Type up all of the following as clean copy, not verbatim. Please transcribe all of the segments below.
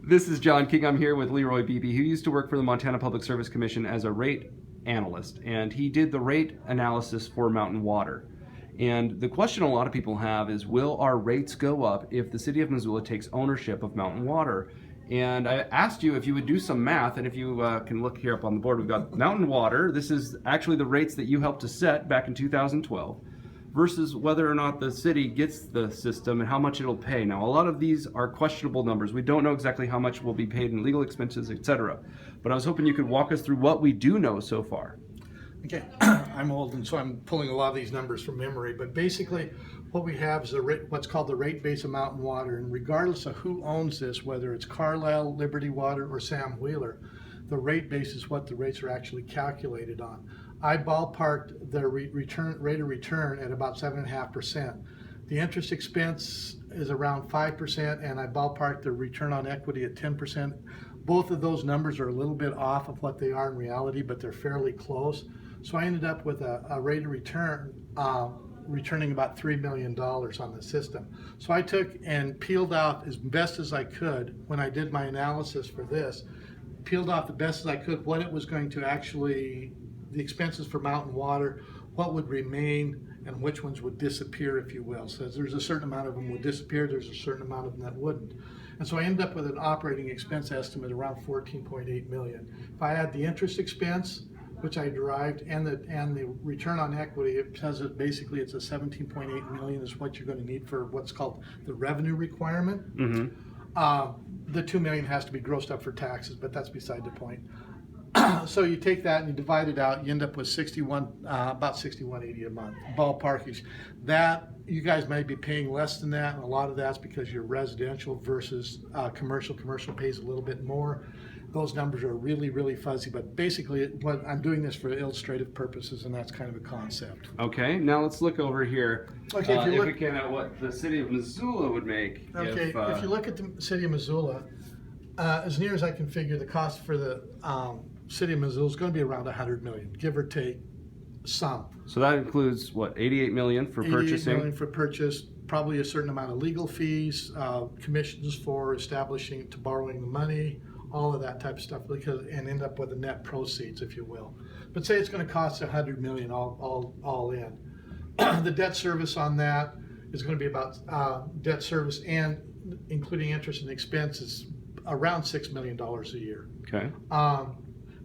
This is John King. I'm here with Leroy Beebe, who used to work for the Montana Public Service Commission as a rate analyst, and he did the rate analysis for Mountain Water. And the question a lot of people have is, will our rates go up if the city of Missoula takes ownership of Mountain Water? And I asked you if you would do some math, and if you can look here up on the board, we've got Mountain Water. This is actually the rates that you helped to set back in 2012. Versus whether or not the city gets the system and how much it'll pay. Now, a lot of these are questionable numbers. We don't know exactly how much will be paid in legal expenses, etc. But I was hoping you could walk us through what we do know so far. Okay, I'm old, and so I'm pulling a lot of these numbers from memory. But basically, what we have is what's called the rate base of Mountain Water. And regardless of who owns this, whether it's Carlisle, Liberty Water, or Sam Wheeler, the rate base is what the rates are actually calculated on. I ballparked the rate of return at about 7.5%. The interest expense is around 5%, and I ballparked the return on equity at 10%. Both of those numbers are a little bit off of what they are in reality, but they're fairly close. So I ended up with a rate of return returning about $3 million on the system. So I took and peeled out as best as I could when I did my analysis for this, peeled off the best as I could what it was going to actually, the expenses for Mountain Water, what would remain, and which ones would disappear, if you will. So there's a certain amount of them would disappear, there's a certain amount of them that wouldn't. And so I ended up with an operating expense estimate around $14.8 million. If I add the interest expense, which I derived, and the return on equity, it says that basically it's a $17.8 million is what you're going to need for what's called the revenue requirement. Mm-hmm. The $2 million has to be grossed up for taxes, but that's beside the point. So you take that and you divide it out, you end up with about $61.80 a month, ballparkish. That, you guys may be paying less than that, and a lot of that's because you're residential versus commercial. Commercial pays a little bit more. Those numbers are really, really fuzzy, but basically what I'm doing this for illustrative purposes, and that's kind of a concept. Okay, now let's look over here. Okay, if we can, at what the city of Missoula would make. Okay, if you look at the city of Missoula, as near as I can figure, the cost for the city of Missoula is going to be around $100 million, give or take some. So that includes what, $88 million for purchasing? $88 million for purchase, probably a certain amount of legal fees, commissions for establishing to borrowing the money, all of that type of stuff, and end up with the net proceeds, if you will. But say it's going to cost $100 million all in. The debt service on that is going to be about debt service and including interest and expenses around $6 million a year. Okay.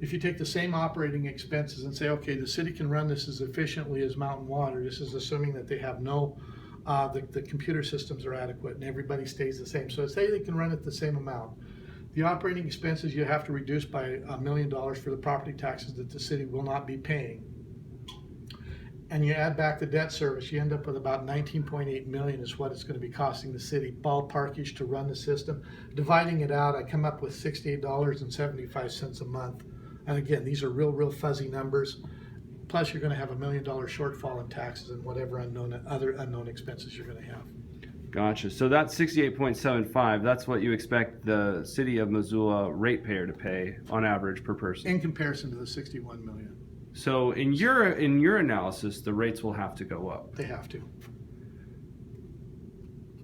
If you take the same operating expenses and say, okay, the city can run this as efficiently as Mountain Water, this is assuming that they have the computer systems are adequate and everybody stays the same. So say they can run it the same amount. The operating expenses you have to reduce by $1 million for the property taxes that the city will not be paying. And you add back the debt service, you end up with about $19.8 million is what it's going to be costing the city, ballparkish, to run the system. Dividing it out, I come up with $68.75 a month. And again, these are real fuzzy numbers. Plus, you're going to have $1 million shortfall in taxes and whatever other unknown expenses you're going to have. Gotcha. So that's 68.75. That's what you expect the city of Missoula ratepayer to pay on average per person. In comparison to the $61 million. So in your analysis, the rates will have to go up. They have to.